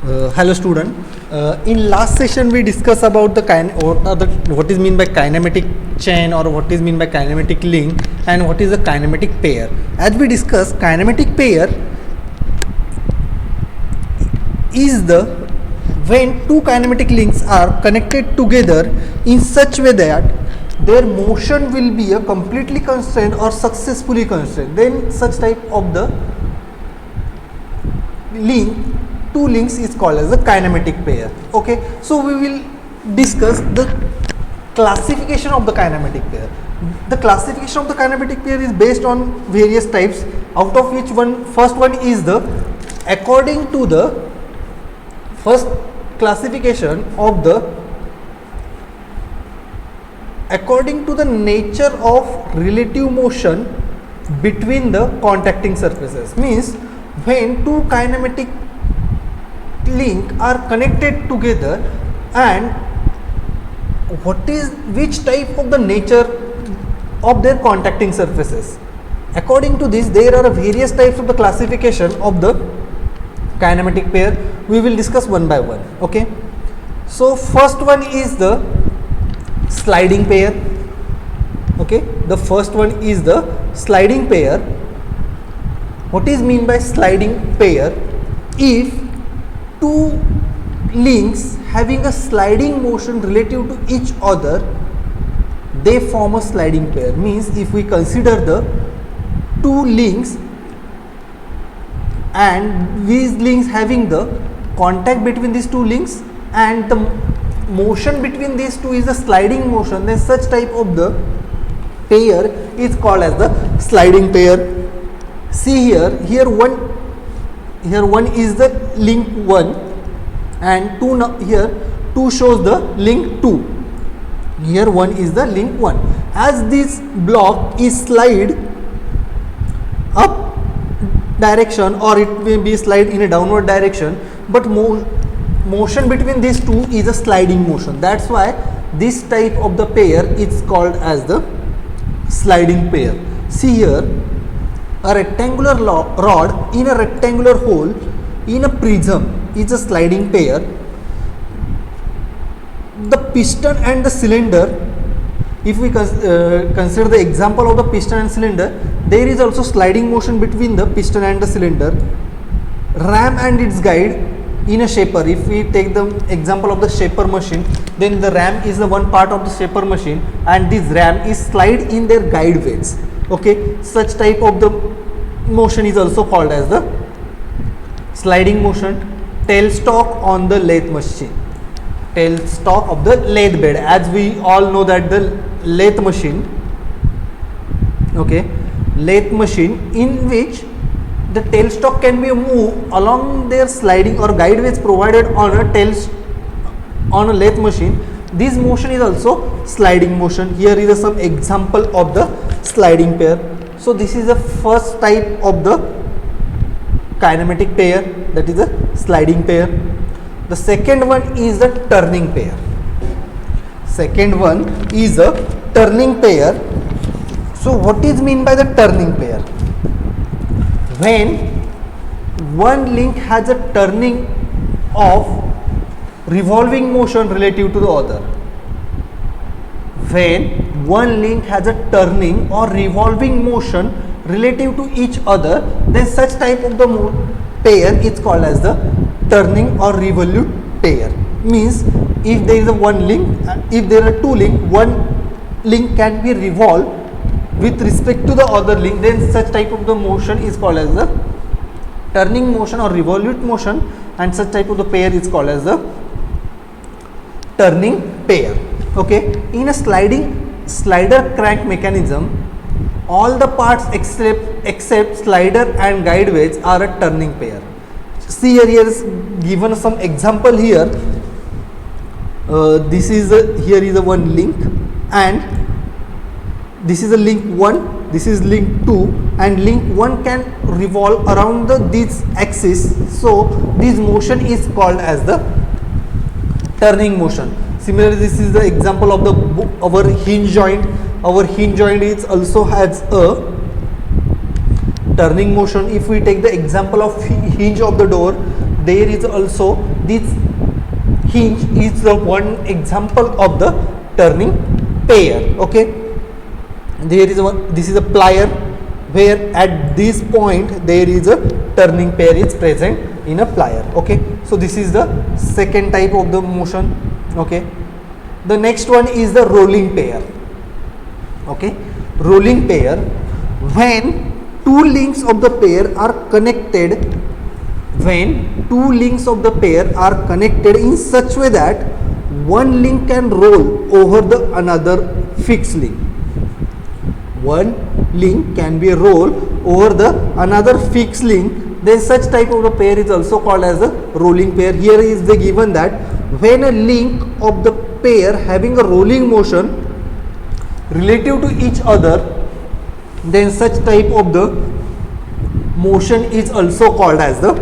Hello student. In last session we discussed about the what is mean by kinematic chain or what is mean by kinematic link and what is a kinematic pair. As we discussed, kinematic pair is the when two kinematic links are connected together in such way that their motion will be a completely constrained or successfully constrained, then such type of the two links is called as a kinematic pair. Okay, so we will discuss the classification of the kinematic pair. The classification of the kinematic pair is based on various types, out of which first one is the according to the first classification of the according to the nature of relative motion between the contacting surfaces. Means when two kinematic link are connected together, and which type of the nature of their contacting surfaces. According to this, there are various types of the classification of the kinematic pair. We will discuss one by one. Okay, so first one is the sliding pair. Okay, the first one is the sliding pair. What is mean by sliding pair? If two links having a sliding motion relative to each other, they form a sliding pair. Means if we consider the two links and these links having the contact between these two links and the motion between these two is a sliding motion, then such type of the pair is called as the sliding pair. See here one is the link 1 and 2 here 2 shows the link 2. Here 1 is the link 1. As this block is slide up direction or it may be slide in a downward direction, but motion between these two is a sliding motion. That's why this type of the pair is called as the sliding pair. See here, a rectangular rod in a rectangular hole in a prism is a sliding pair. The piston and the cylinder, if we consider the example of the piston and cylinder, there is also sliding motion between the piston and the cylinder. Ram and its guide in a shaper, if we take the example of the shaper machine, then the ram is the one part of the shaper machine and this ram is slide in their guide weights. Okay, such type of the motion is also called as the sliding motion. Tailstock on the lathe machine, tailstock of the lathe bed, as we all know that the lathe machine, okay, lathe machine in which the tailstock can be moved along their sliding or guide weights provided on a lathe machine. This motion is also sliding motion. Here is some example of the sliding pair. So this is the first type of the kinematic pair, that is the sliding pair. The second one is the turning pair. Second one is a turning pair. So what is mean by the turning pair? When one link has a turning of revolving motion relative to the other. When one link has a turning or revolving motion relative to each other, then such type of the pair is called as the turning or revolute pair. Means if there is a one link, if there are two links, one link can be revolved with respect to the other link, then such type of the motion is called as the turning motion or revolute motion, and such type of the pair is called as the turning pair. Okay, in a slider crank mechanism, all the parts except slider and guide weights are a turning pair. See here is given some example here. This is here is a one link and this is a link 1, this is link 2, and link 1 can revolve around this axis. So this motion is called as the turning motion. Similarly, this is the example of our hinge joint. Our hinge joint is also has a turning motion. If we take the example of hinge of the door, there is also this hinge is the one example of the turning pair. Okay, there is one, this is a plier where at this point there is a turning pair is present in a plier. Okay, so this is the second type of the motion. Okay, the next one is the rolling pair. Okay, rolling pair, when two links of the pair are connected, when two links of the pair are connected in such way that one link can roll over the another fixed link. One link can be rolled over the another fixed link, then such type of a pair is also called as a rolling pair. Here is the given that when a link of the pair having a rolling motion relative to each other, then such type of the motion is also called as the,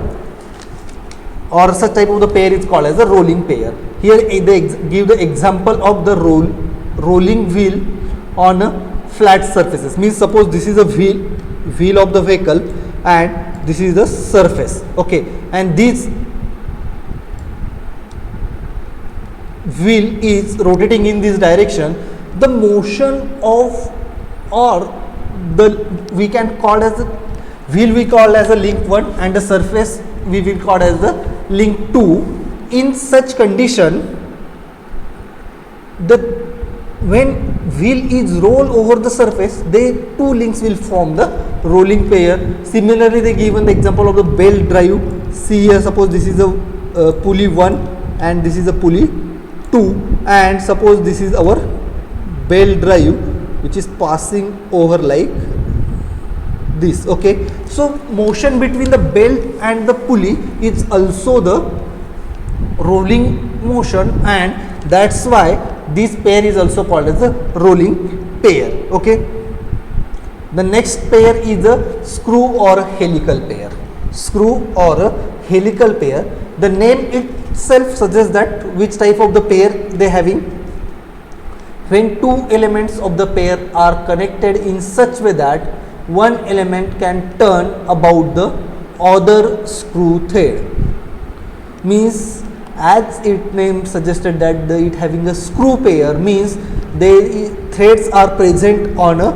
or such type of the pair is called as a rolling pair. Here they give the example of the rolling wheel on a flat surfaces. Means suppose this is a wheel of the vehicle and this is the surface. Okay, and this wheel is rotating in this direction. The motion of, or the, we can call as the wheel we call as a link 1 and the surface we will call as the link 2. In such condition, the when wheel is rolled over the surface, they two links will form the rolling pair. Similarly, they given the example of the belt drive. See here, suppose this is a pulley 1 and this is a pulley 2, and suppose this is our belt drive which is passing over like this. Okay, so motion between the belt and the pulley is also the rolling motion, and that's why this pair is also called as a rolling pair. Okay, the next pair is a screw or a helical pair. Screw or a helical pair, the name itself suggests that which type of the pair they having. When two elements of the pair are connected in such way that one element can turn about the other screw thread. Means as its name suggested that it having a screw pair, means the threads are present on a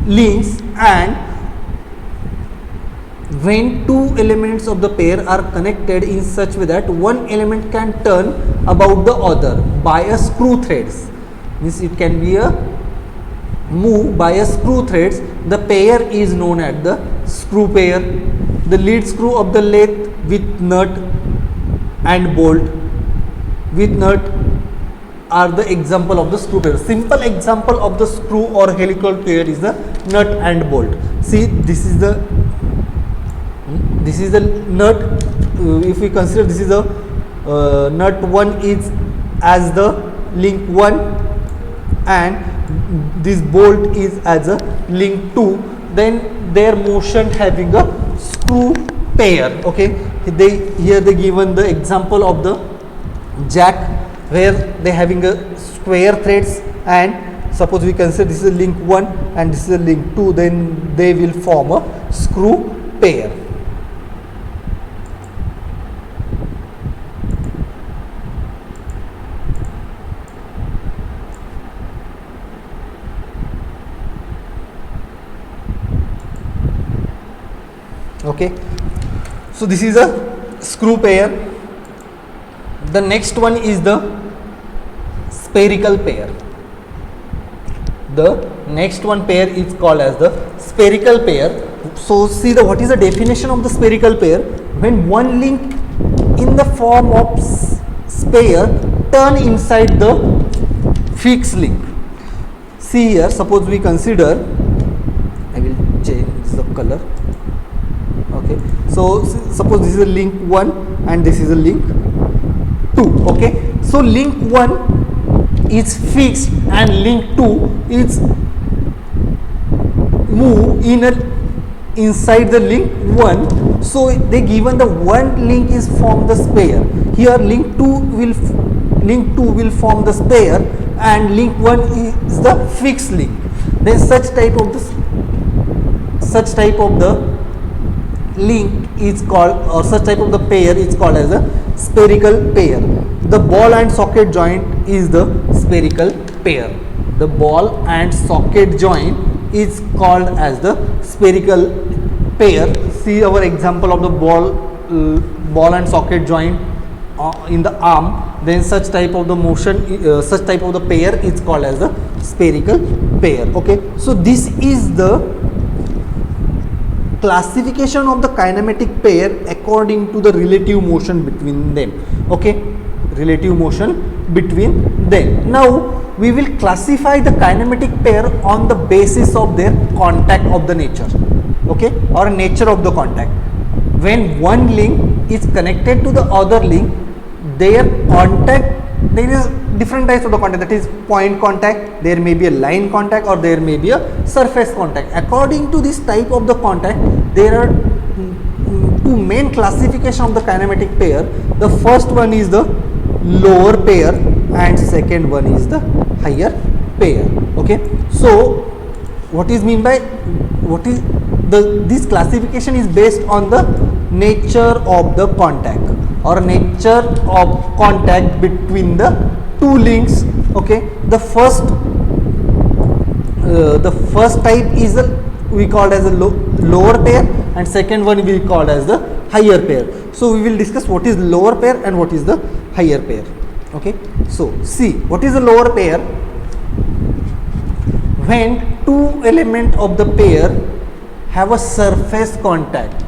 links, and when two elements of the pair are connected in such way that one element can turn about the other by a screw threads, means it can be a move by a screw threads, the pair is known as the screw pair. The lead screw of the lathe with nut and bolt with nut are the example of the screw pair. Simple example of the screw or helical pair is the nut and bolt. See, this is the nut. If we consider this is the nut 1 is as the link 1 and this bolt is as a link 2, then their motion having a screw pair. Okay, here they given the example of the jack where they having a square threads, and suppose we consider this is a link 1 and this is a link 2, then they will form a screw pair. Okay, so this is a screw pair. The next one is the spherical pair. The next one pair is called as the spherical pair. So see what is the definition of the spherical pair? When one link in the form of sphere turn inside the fixed link. See here, suppose we consider, I will change the color. Okay, so suppose this is a link 1 and this is a link 2. Okay, so link 1 is fixed and link 2 is move inside the link 1. So they given the one link is form the sphere. Here link 2 will form the sphere and link 1 is the fixed link. Then such type of the link is called, or such type of the pair is called as a spherical pair. The ball and socket joint is the spherical pair. The ball and socket joint is called as the spherical pair. See our example of the ball and socket joint in the arm. Then such type of the motion, such type of the pair is called as the spherical pair. Okay, so this is the classification of the kinematic pair according to the relative motion between them. Okay, relative motion between them. Now we will classify the kinematic pair on the basis of their contact of the nature. Okay, or nature of the contact. When one link is connected to the other link, their contact, there is different types of the contact, that is point contact, there may be a line contact, or there may be a surface contact. According to this type of the contact, there are two main classification of the kinematic pair. The first one is the lower pair and second one is the higher pair. Okay, so what is mean by, what is this classification is based on the nature of the contact or nature of contact between the two links. Okay, the first type is we called as a lower pair, and second one we called as the higher pair. So we will discuss what is lower pair and what is the higher pair. Okay, so see what is the lower pair. When two elements of the pair have a surface contact,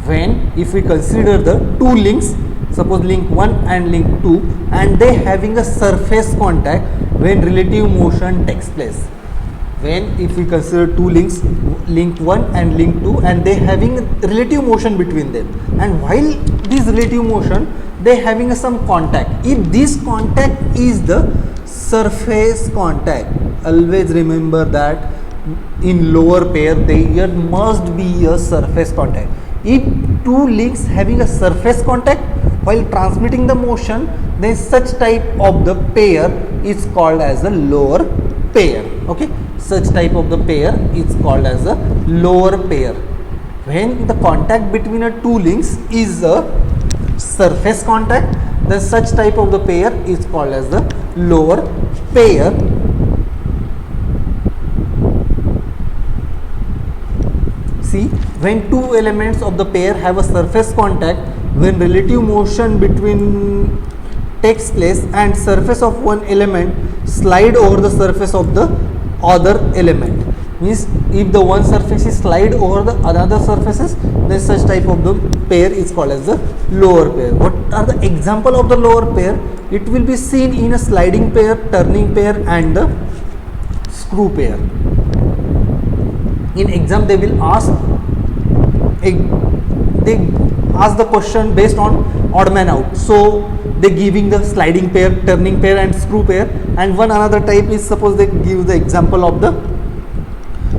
when if we consider the two links, suppose link 1 and link 2, and they having a surface contact, when relative motion takes place. When if we consider two links, link 1 and link 2, and they having relative motion between them, and while this relative motion they having some contact, if this contact is the surface contact, always remember that in lower pair there must be a surface contact. If two links having a surface contact while transmitting the motion, then such type of the pair is called as a lower pair. Okay, such type of the pair is called as a lower pair. When the contact between a two links is a surface contact, then such type of the pair is called as the lower pair. See, when two elements of the pair have a surface contact, when relative motion between takes place and surface of one element slide over the surface of the other element, means if the one surface is slide over the another surfaces, then such type of the pair is called as the lower pair. What are the example of the lower pair? It will be seen in a sliding pair, turning pair and the screw pair. In exam they will ask the question based on odd man out, so they giving the sliding pair, turning pair and screw pair. And one another type is, suppose they give the example of the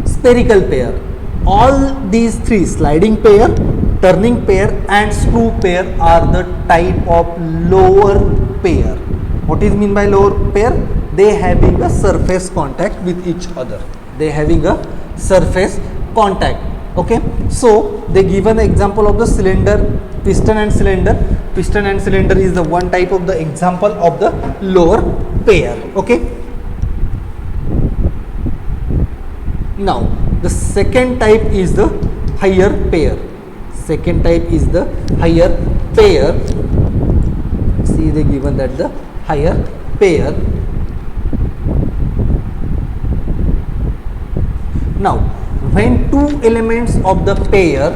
spherical pair. All these three, sliding pair, turning pair and screw pair, are the type of lower pair. What is mean by lower pair? They having a surface contact with each other, they having a surface contact. Okay, so they given the example of the cylinder, piston and cylinder. Piston and cylinder is the one type of the example of the lower pair. Okay, now the second type is the higher pair. Second type is the higher pair. See, they given that the higher pair. Now when two elements of the pair,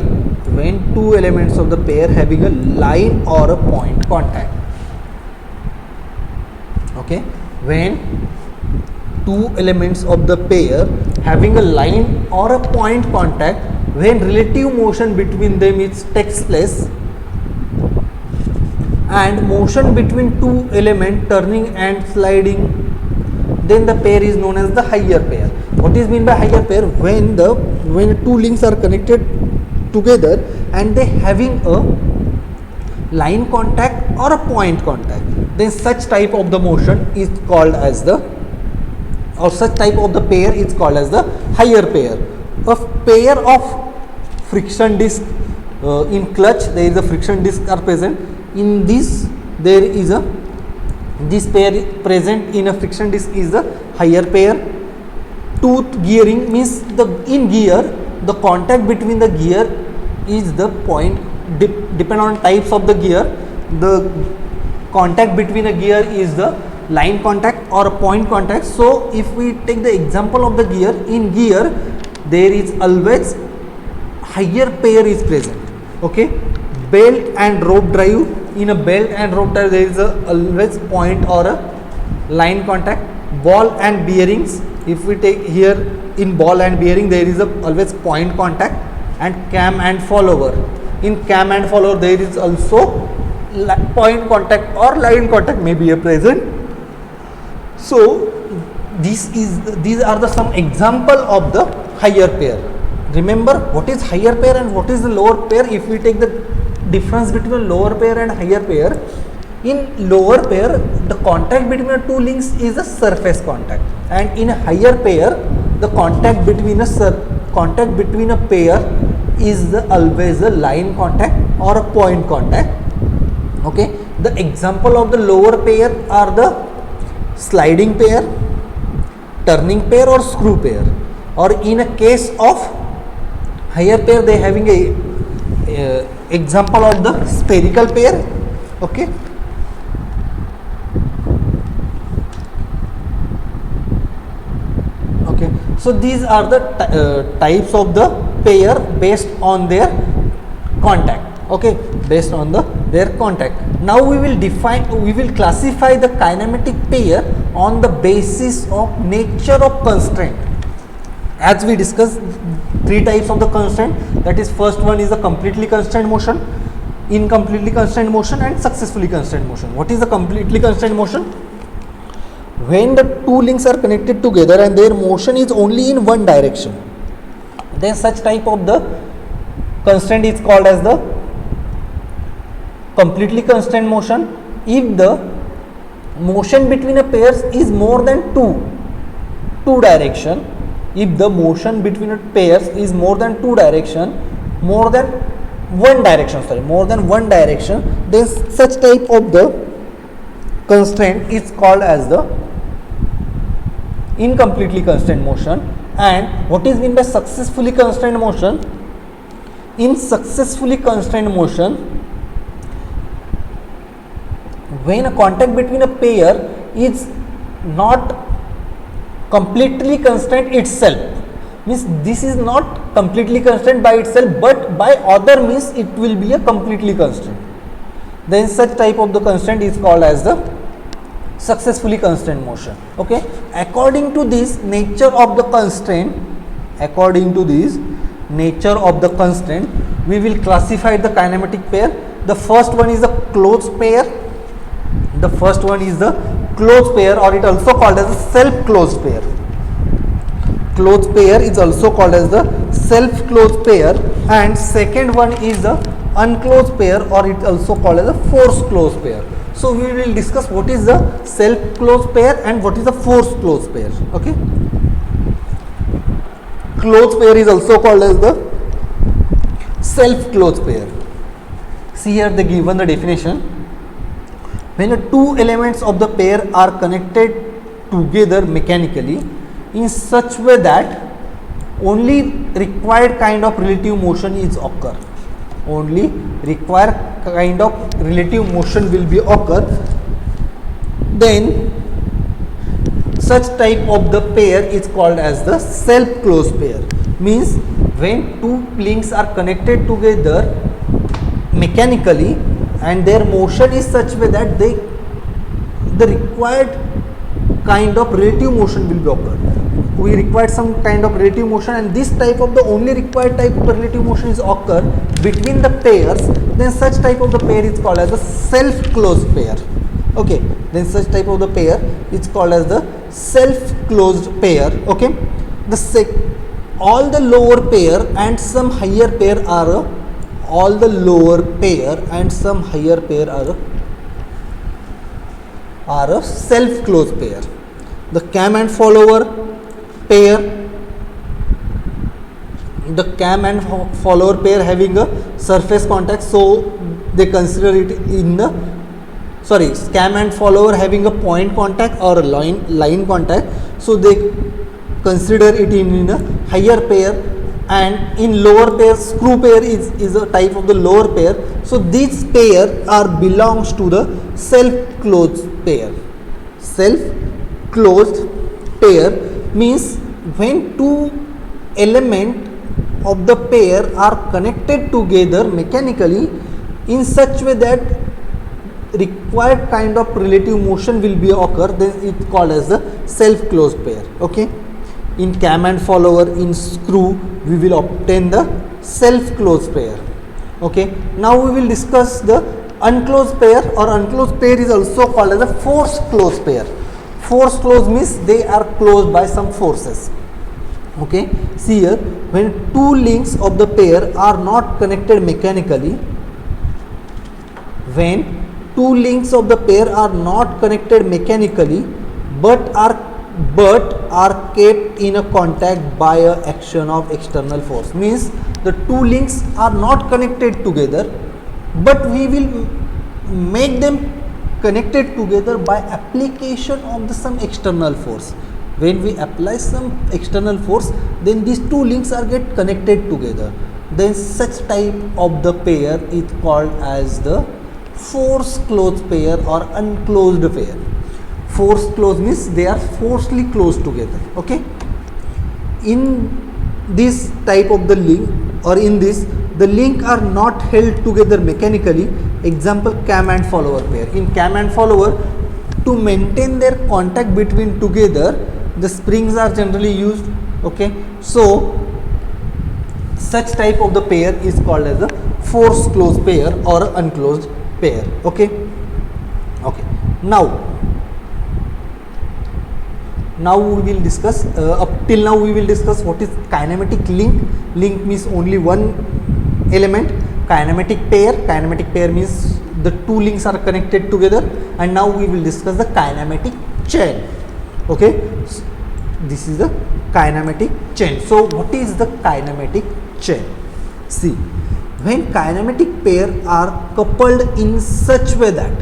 having a line or a point contact. Okay, when two elements of the pair having a line or a point contact, when relative motion between them takes place, and motion between two elements turning and sliding, then the pair is known as the higher pair. What is mean by higher pair? When two links are connected together and they having a line contact or a point contact, then such type of the motion is called as the, or such type of the pair is called as the higher pair. A pair of friction disc, in clutch there is a friction disc are present. In this there is a this pair present in a friction disc is the higher pair. Tooth gearing means the in gear the contact between the gear is the point depend on types of the gear. The contact between a gear is the line contact or a point contact. So if we take the example of the gear, in gear there is always higher pair is present. Okay, belt and rope drive, in a belt and rope drive there is a always point or a line contact. Ball and bearings, if we take here in ball and bearing there is a always point contact. And cam and follower, in cam and follower there is also point contact or line contact may be a present. So these are the some example of the higher pair. Remember what is higher pair and what is the lower pair. If we take the difference between lower pair and higher pair, in lower pair the contact between the two links is a surface contact, and in a higher pair the contact between a pair is the always a line contact or a point contact. Okay, the example of the lower pair are the sliding pair, turning pair or screw pair. Or in a case of higher pair they having a example of the spherical pair. Okay, okay, so these are the types of the pair based on their contact. Okay, based on their contact. Now we will classify the kinematic pair on the basis of nature of constraint. As we discussed three types of the constraint, that is first one is the completely constrained motion, incompletely constrained motion and successfully constrained motion. What is the completely constrained motion? When the two links are connected together and their motion is only in one direction, then such type of the constraint is called as the completely constrained motion. If the motion between a pairs is more than two direction, if the motion between a pairs is more than one direction, then such type of the constraint is called as the incompletely constrained motion. And what is meant by successfully constrained motion? In successfully constrained motion, when a contact between a pair is not completely constrained itself, means this is not completely constrained by itself but by other means it will be a completely constrained, then such type of the constraint is called as the successfully constrained motion. Okay, according to this nature of the constraint, we will classify the kinematic pair. The first one is the closed pair. Or it also called as a self-closed pair. Closed pair is also called as the self-closed pair. And second one is the unclosed pair, or it also called as a forced closed pair. So we will discuss what is the self-closed pair and what is the forced closed pair. Okay, closed pair is also called as the self-closed pair. See here they given the definition. When the two elements of the pair are connected together mechanically in such way that only required kind of relative motion is occur. Only required kind of relative motion will be occur, then such type of the pair is called as the self-closed pair. Means when two links are connected together mechanically and their motion is such way that the required kind of relative motion will be occurred. We require some kind of relative motion, and this type of the only required type of relative motion is occur between the pairs, then such type of the pair is called as a self-closed pair. Okay, then such type of the pair is called as the self-closed pair. Okay, all the lower pair and some higher pair are a self-closed pair. The cam and follower pair the cam and follower pair having a surface contact, so they consider it in the cam and follower having a point contact or a line contact, so they consider it in a higher pair, and in lower pair screw pair is a type of the lower pair. So these pair are belongs to the self closed pair. Self closed pair means when two element of the pair are connected together mechanically in such way that required kind of relative motion will be occur, then it called as the self closed pair. Okay, in cam and follower, in screw we will obtain the self closed pair. Okay, now we will discuss the unclosed pair, or unclosed pair is also called as a force closed pair. Force closed means they are closed by some forces. Okay, see here, when two links of the pair are not connected mechanically, when two links of the pair are not connected mechanically but are kept in a contact by a action of external force, means the two links are not connected together but we will make them connected together by application of some external force. When we apply some external force, then these two links are get connected together, then such type of the pair is called as the force closed pair or unclosed pair. Force closed means they are forcefully closed together. Okay, in this type of the link, or in this the link are not held together mechanically. Example, cam and follower pair. In cam and follower, to maintain their contact between together, the springs are generally used. Okay, so such type of the pair is called as a force closed pair or unclosed pair. Okay, okay, now we will discuss up till now we will discuss what is kinematic link. Link means only one element. Kinematic pair means the two links are connected together, and now we will discuss the kinematic chain. Okay, so this is the kinematic chain. So what is the kinematic chain? See, when kinematic pair are coupled in such way that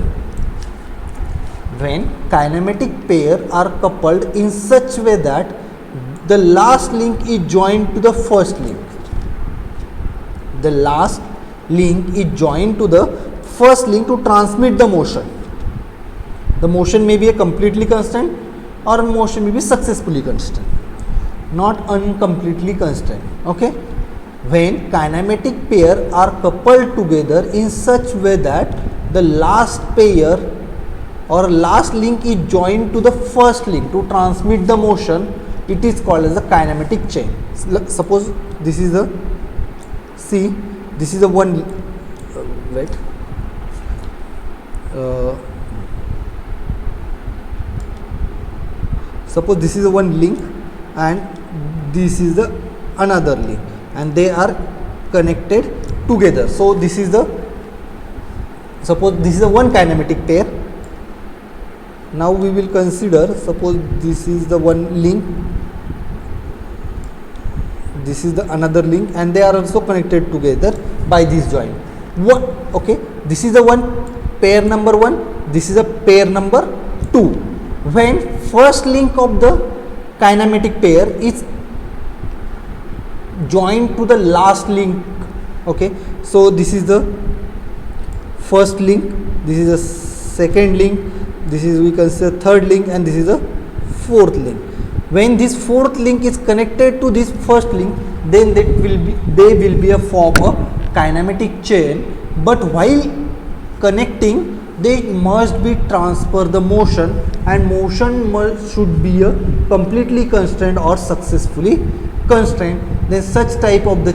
the last link is joined to the first link. The last link is joined to the first link to transmit the motion. The motion may be a completely constant or motion may be successfully constant, not uncompletely constant. Okay, when kinematic pair are coupled together in such way that the last pair or last link is joined to the first link to transmit the motion, it is called as a kinematic chain. Suppose this is the this is a one suppose this is a one link and this is the another link, and they are connected together. So this is the, suppose this is a one kinematic pair. Now we will consider, suppose this is the one link, this is the another link, and they are also connected together by this joint. What? Okay, this is the one pair number 1, this is a pair number 2. When first link of the kinematic pair is joined to the last link, okay, so this is the first link, this is the second link, this is, we consider third link, and this is the fourth link. When this fourth link is connected to this first link, then they will be a form of kinematic chain. But while connecting, they must be transfer the motion, and motion should be a completely constrained or successfully constrained. Then such type of the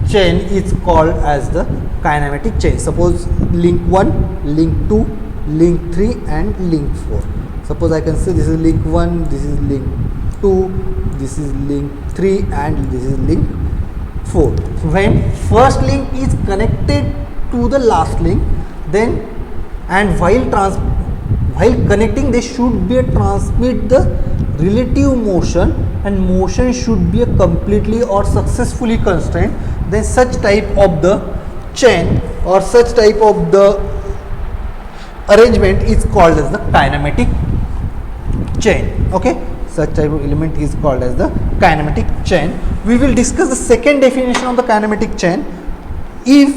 chain is called as the kinematic chain. Suppose link 1, link 2, link 3 and link 4. Suppose I can say this is link 1, this is link 2, this is link 3 and this is link 4. When first link is connected to the last link, then and while while connecting they should be a transmit the relative motion, and motion should be a completely or successfully constrained, then such type of the chain or such type of the arrangement is called as the kinematic chain. Okay, such type of element is called as the kinematic chain. We will discuss the second definition of the kinematic chain. If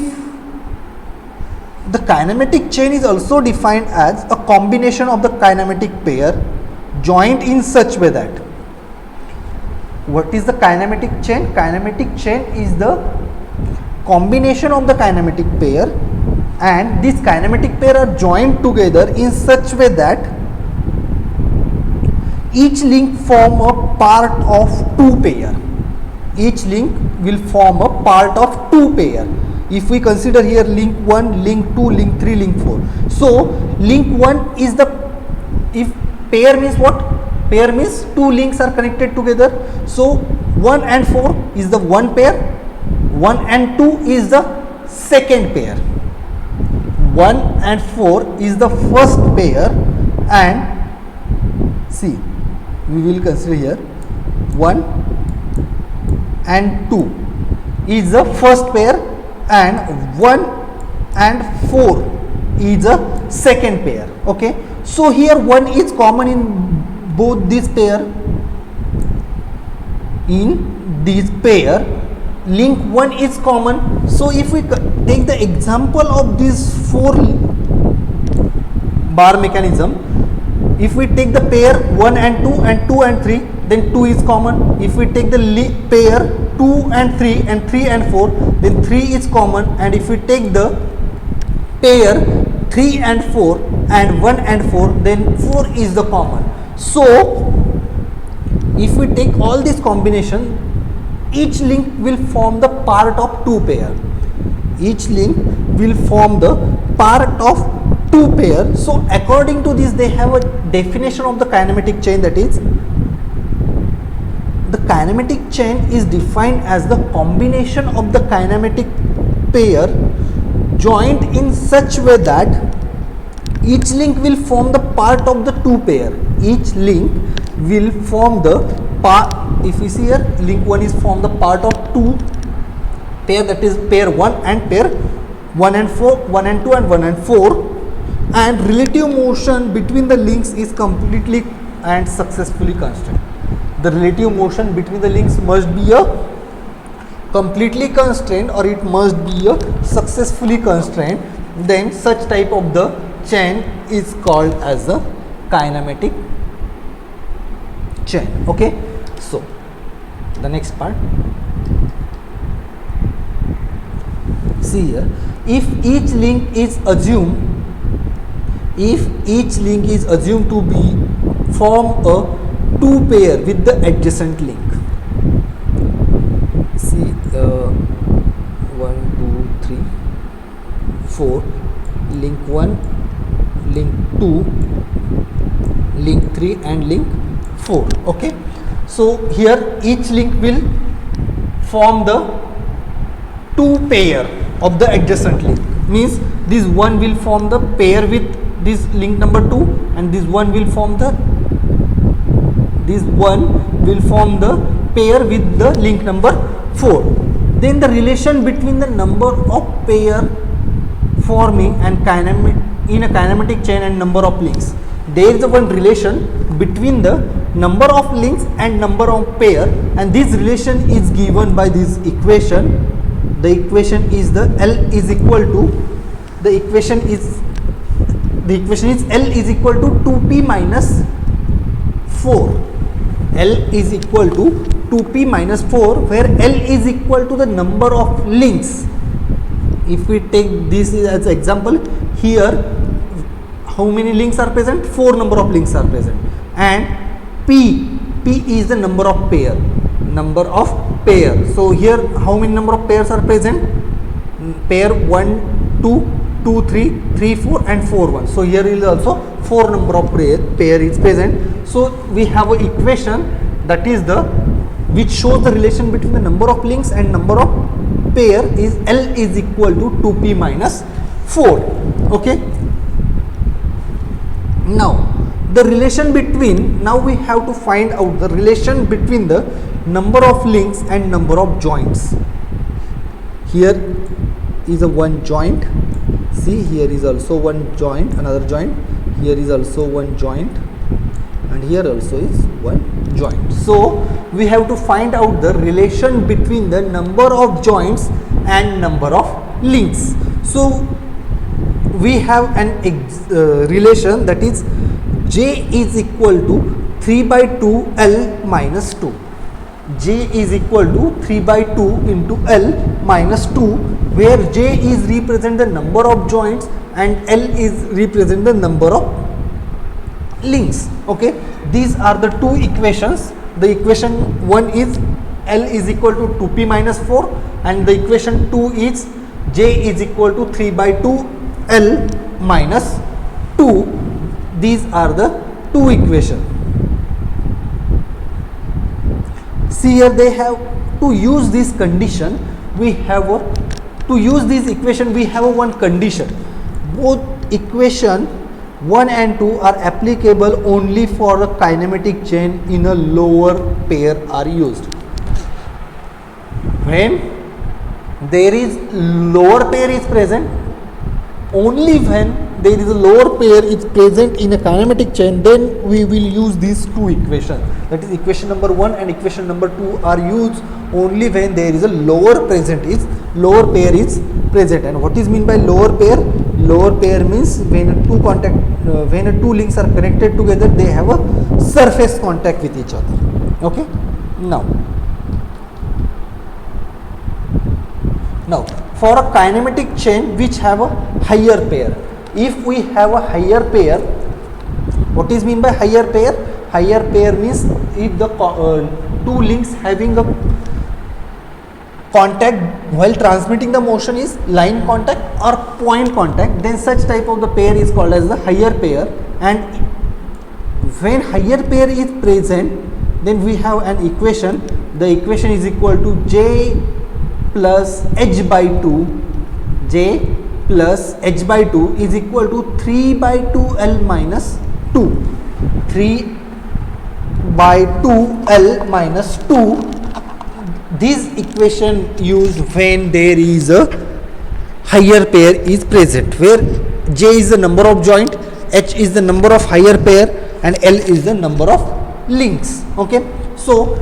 the kinematic chain is also defined as a combination of the kinematic pair joined in such way that, what is the kinematic chain? Kinematic chain is the combination of the kinematic pair, and these kinematic pair are joined together in such way that each link form a part of two pair. Each link will form a part of two pair. If we consider here link 1, link 2, link 3, link 4. So link 1 is the, if pair means what? Pair means two links are connected together. So 1 and 4 is the one pair, 1 and 2 is the second pair, 1 and 4 is the first pair, and see, we will consider here 1 and 2 is the first pair, and 1 and 4 is a second pair. Okay, so here 1 is common in both these pair. In this pair, link 1 is common. So if we take the example of this 4 bar mechanism, if we take the pair 1 and 2 and 2 and 3, then 2 is common. If we take the pair 2 and 3 and 3 and 4, then 3 is common. And if we take the pair 3 and 4 and 1 and 4, then 4 is the common. So if we take all this combination, each link will form the part of two pair. Each link will form the part of two pair. So according to this, they have a definition of the kinematic chain, that is, the kinematic chain is defined as the combination of the kinematic pair joined in such way that each link will form the part of the two pair. Each link will form the part, if we see here, link 1 is form the part of two pair, that is pair 1 and pair 1 and 4, 1 and 2 and 1 and 4, and relative motion between the links is completely and successfully constrained. The relative motion between the links must be a completely constrained or it must be a successfully constrained, then such type of the chain is called as a kinematic chain. Okay, so the next part, see here, if each link is assumed to be form a two pair with the adjacent link, see 1 2 3 4, link 1, link 2, link 3 and link 4. Okay, so here each link will form the two pair of the adjacent link, means this one will form the pair with this link number 2, and this one will form the pair with the link number 4. Then the relation between the number of pair forming and in a kinematic chain and number of links, there is a one relation between the number of links and number of pair, and this relation is given by this equation. The equation is the L is equal to, the equation is L is equal to 2p minus 4. L is equal to 2p minus 4, where L is equal to the number of links. If we take this as example, here how many links are present? 4 number of links are present, and P is the number of pair. So here how many number of pairs are present? Pair 1 2 2 3 3 4 and 4 1. So here is also 4 number of pair is present. So we have an equation that is the which shows the relation between the number of links and number of pair is L is equal to 2p minus 4. Okay, Now the relation between, now we have to find out the relation between the number of links and number of joints. Here is a one joint, see here is also one joint, another joint, here is also one joint, and here also is one joint. So we have to find out the relation between the number of joints and number of links. So we have an relation, that is J is equal to 3 by 2 L minus 2. J is equal to 3 by 2 into L minus 2, where J is represent the number of joints and L is represent the number of links. Okay, these are the two equations. The equation 1 is L is equal to 2p minus 4, and the equation 2 is J is equal to 3 by 2 L minus 2. These are the two equations. See here, they have to use this condition, we have to use this equation, we have one condition. Both equation 1 and 2 are applicable only for a kinematic chain in a lower pair are used. When there is lower pair is present, only when there is a lower pair is present in a kinematic chain, then we will use these two equations. That is equation number 1 and equation number 2 are used only when there is a lower pair is present. And what is mean by lower pair? Lower pair means when two links are connected together, they have a surface contact with each other. Okay. Now for a kinematic chain which have a higher pair, if we have a higher pair, what is mean by higher pair? Higher pair means if the two links having a contact while transmitting the motion is line contact or point contact, then such type of the pair is called as the higher pair. And when higher pair is present, then we have an equation. The equation is equal to J plus H by 2. J plus H by 2 is equal to 3 by 2 L minus 2. 3 by 2 L minus 2. This equation used when there is a higher pair is present, where J is the number of joint, H is the number of higher pair, and L is the number of links. Okay, so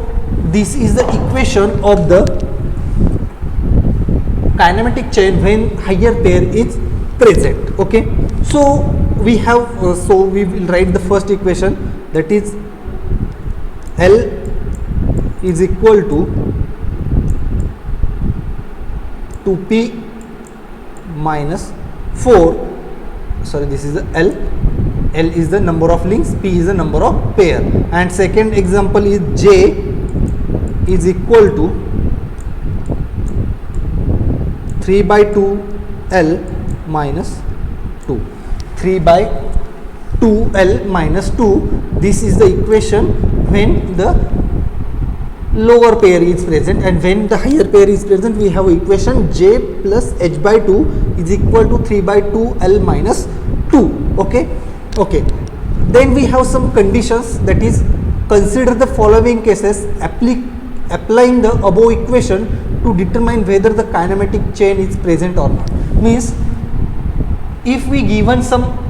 this is the equation of the kinematic chain when higher pair is present. Okay, so we have we will write the first equation, that is L is equal to 2p minus 4, sorry, this is the L is the number of links, P is the number of pair, and second example is J is equal to 3 by 2 L minus 2. 3 by 2 L minus 2, this is the equation when the lower pair is present, and when the higher pair is present, we have equation J plus H by 2 is equal to 3 by 2 L minus 2. Okay, then we have some conditions, that is consider the following cases applying the above equation to determine whether the kinematic chain is present or not. Means if we given some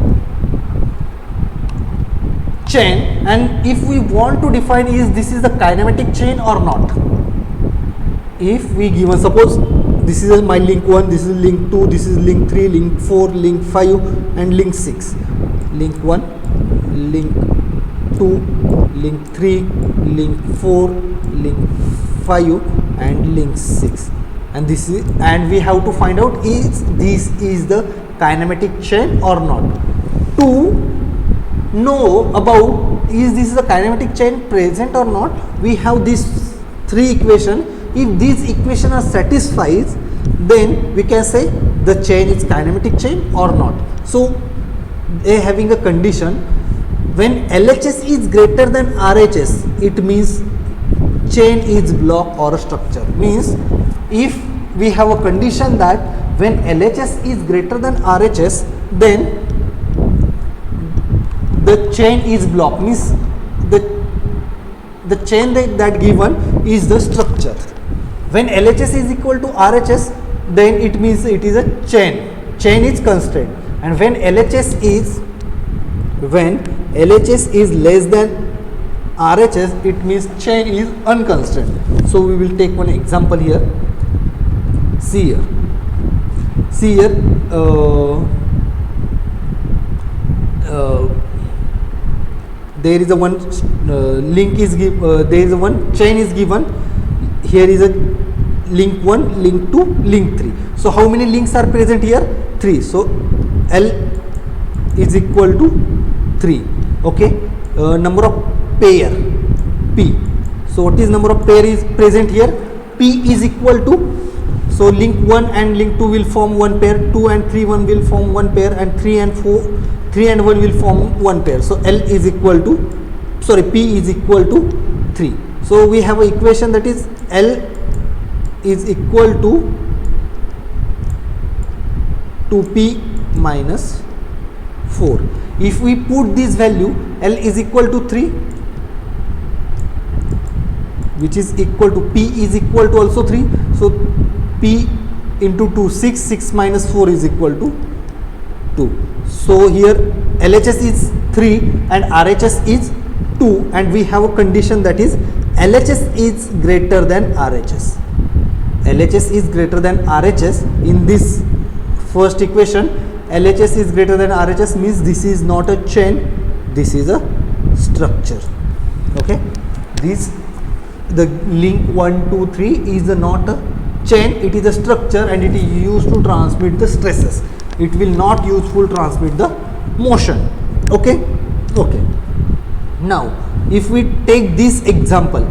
chain and if we want to define is this is the kinematic chain or not. If we given, suppose this is my link 1, this is link 2, this is link 3, link 4, link 5 and link 6. Link 1, link 2, link 3, link 4, link 5 and link 6, and this is, and we have to find out is this is the kinematic chain or not. To know about is this the kinematic chain present or not, we have these three equations. If these equations are satisfied, then we can say the chain is kinematic chain or not. So they having a condition, when LHS is greater than RHS, it means chain is block or a structure. Means if we have a condition that when LHS is greater than RHS, then the chain is block, means the chain that given is the structure. When LHS is equal to RHS, then it means it is a chain is constrained. And when LHS is less than RHS, it means chain is unconstrained. So we will take one example here. See here, there is a one link is there is a one chain is given. Here is a link 1, link 2, link 3. So how many links are present here? 3. So L is equal to 3. Okay, number of pair P. So what is number of pair is present here? P is equal to, so link 1 and link 2 will form one pair, 2 and 3 1 will form one pair, and 3 and 1 will form one pair. So L is equal to, sorry, P is equal to 3. So we have an equation that is L is equal to 2P minus 4. If we put this value, L is equal to 3, which is equal to P is equal to also 3. So P into 2, 6, 6 minus 4 is equal to 2. So here LHS is 3 and RHS is 2, and we have a condition that is LHS is greater than RHS. LHS is greater than RHS. In this first equation, LHS is greater than RHS means this is not a chain, this is a structure. Okay, the link 1, 2, 3 is not a chain, it is a structure, and it is used to transmit the stresses. It will not useful transmit the motion. Okay. Now if we take this example,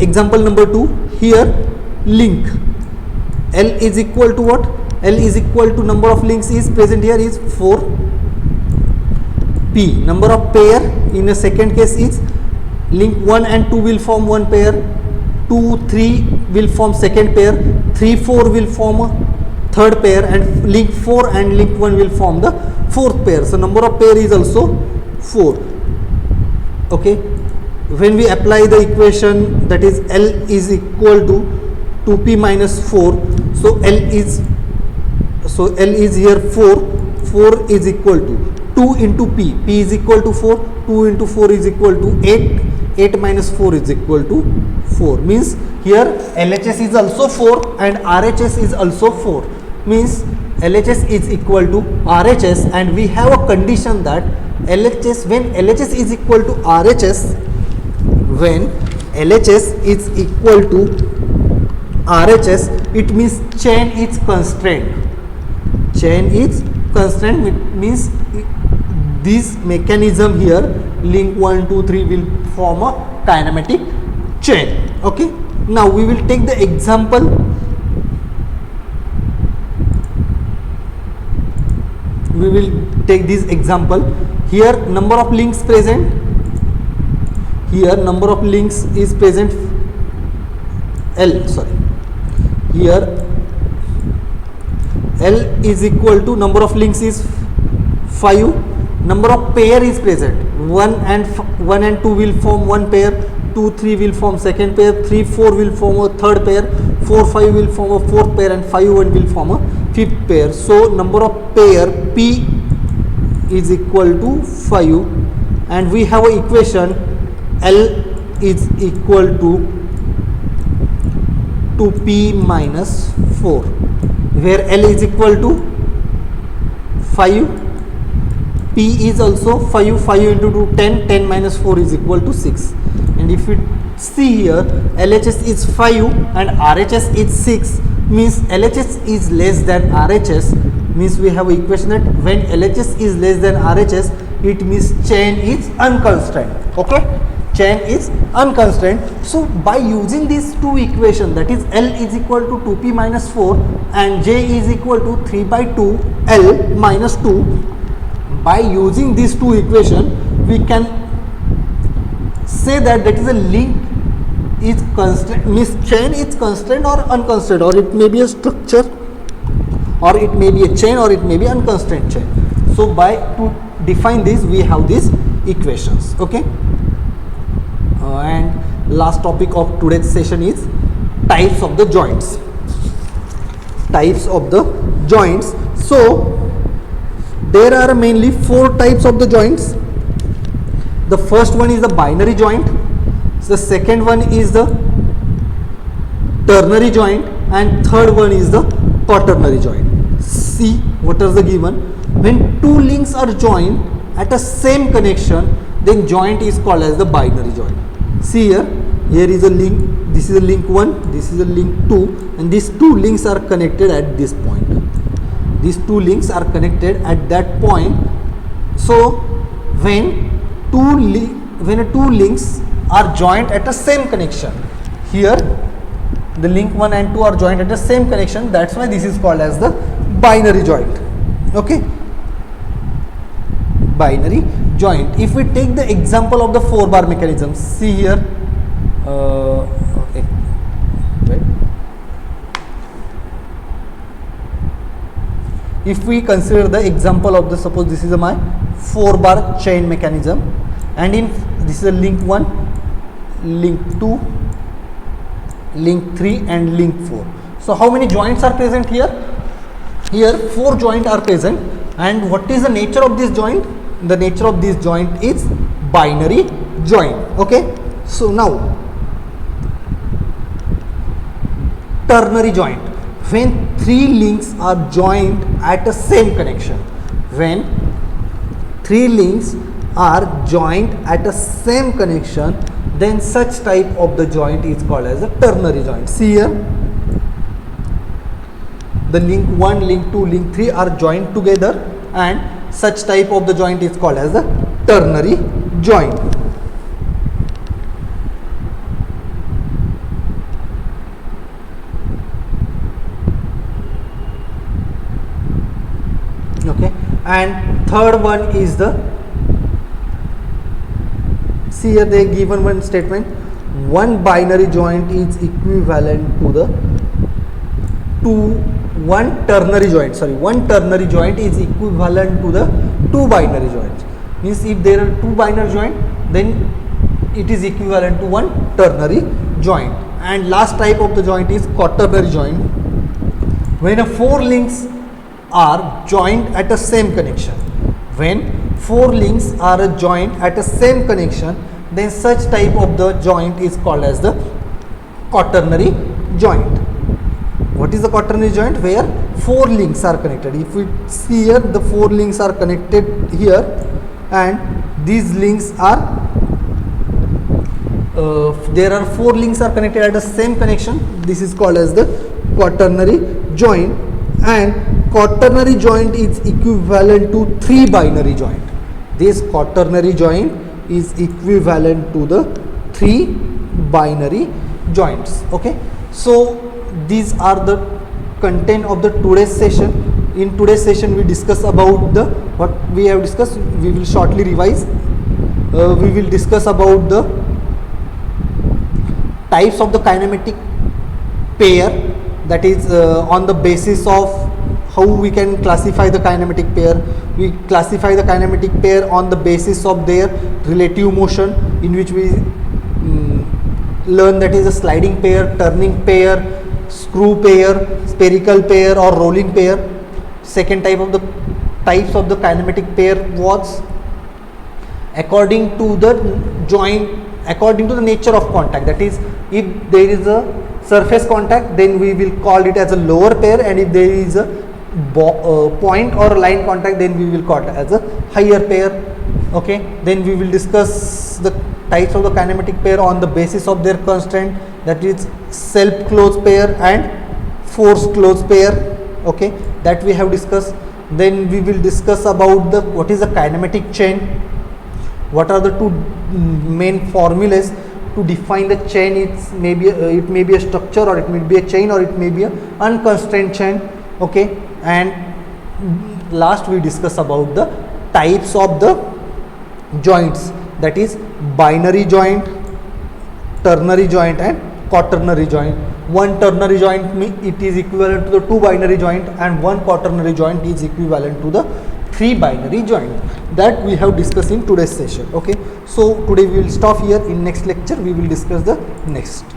example number 2, here link L is equal to what? L is equal to number of links is present here is 4. P, number of pair in a second case is link 1 and 2 will form one pair, 2, 3 will form second pair, 3, 4 will form a third pair, and link 4 and link 1 will form the fourth pair. So number of pair is also 4. Okay, when we apply the equation that is L is equal to 2P minus 4, so L is here 4 is equal to 2 into P is equal to 4, 2 into 4 is equal to 8 minus 4 is equal to 4, means here LHS is also 4 and RHS is also 4, means LHS is equal to RHS, and we have a condition that LHS, when LHS is equal to RHS, when LHS is equal to RHS, it means chain is constrained. Chain is constrained means this mechanism here, link 1, 2, 3 will form a kinematic chain. Okay, now we will take the example. We will take this example. Here number of links present. Here number of links is present Here L is equal to number of links is 5. Number of pair is present. 1 and 2 will form one pair. 2, 3 will form second pair. 3, 4 will form a third pair. 4, 5 will form a fourth pair, and 5, 1 will form a fifth pair. So number of pair P is equal to 5, and we have an equation L is equal to 2P minus 4, where L is equal to 5, P is also 5, 5 into 2 10, 10 minus 4 is equal to 6, and if we see here LHS is 5 and RHS is 6, means LHS is less than RHS, means we have an equation that when LHS is less than RHS, it means chain is unconstrained. Okay, chain is unconstrained. So by using these two equations, that is L is equal to 2P minus 4 and J is equal to 3 by 2 L minus 2, by using these two equations we can say that is a link is constrained, means chain is constrained or unconstrained, or it may be a structure, or it may be a chain, or it may be unconstrained chain. So by to define this, we have these equations. Okay. And last topic of today's session is types of the joints. Types of the joints. So there are mainly 4 types of the joints. The first one is the binary joint. The second one is the ternary joint, and third one is the quaternary joint. See what is the given. When two links are joined at a same connection, then joint is called as the binary joint. See here, here is a link, this is a link 1, this is a link 2, and these two links are connected at this point. These two links are connected at that point. So when two links are joined at a same connection, here the link 1 and 2 are joined at the same connection, that's why this is called as the binary joint. Okay, binary joint. If we take the example of the 4-bar mechanism, see here, okay, right. If we consider the example of the, suppose this is my 4-bar chain mechanism, and in this is a link 1, link 2, link 3 and link 4. So how many joints are present here? Here 4 joints are present. And what is the nature of this joint? The nature of this joint is binary joint. Okay. So now ternary joint. When 3 links are joined at a same connection. When 3 links are joined at a same connection, then such type of the joint is called as a ternary joint. See here, the link 1, link 2, link 3 are joined together, and such type of the joint is called as a ternary joint. Okay, and third one is the, see here they given one statement, one binary joint is equivalent to the one ternary joint is equivalent to the 2 binary joints. Means if there are 2 binary joints, then it is equivalent to 1 ternary joint. And last type of the joint is quaternary joint. When 4 links are joined at the same connection, when 4 links are joined at the same connection, then such type of the joint is called as the quaternary joint. What is the quaternary joint? Where 4 links are connected. If we see here, the 4 links are connected here, and these links are there are 4 links are connected at the same connection. This is called as the quaternary joint, and quaternary joint is equivalent to 3 binary joint. This quaternary joint is equivalent to the 3 binary joints. Okay, so these are the content of the today's session. In today's session we discuss about the, what we have discussed, we will shortly revise. We will discuss about the types of the kinematic pair, that is on the basis of how we can classify the kinematic pair. We classify the kinematic pair on the basis of their relative motion, in which we learn that is a sliding pair, turning pair, screw pair, spherical pair or rolling pair. Second type of the types of the kinematic pair was according to the joint, according to the nature of contact. That is, if there is a surface contact, then we will call it as a lower pair, and if there is a point or a line contact, then we will call it as a higher pair. Okay, then we will discuss the types of the kinematic pair on the basis of their constraint, that is self closed pair and force closed pair. Okay, that we have discussed. Then we will discuss about the what is a kinematic chain, what are the 2 main formulas to define the chain. It may be a structure, or it may be a chain, or it may be a unconstrained chain. Okay, and last we discuss about the types of the joints, that is binary joint, ternary joint and quaternary joint. One ternary joint it is equivalent to the 2 binary joint, and one quaternary joint is equivalent to the 3 binary joint that we have discussed in today's session. Okay, so today we will stop here. In next lecture we will discuss the next.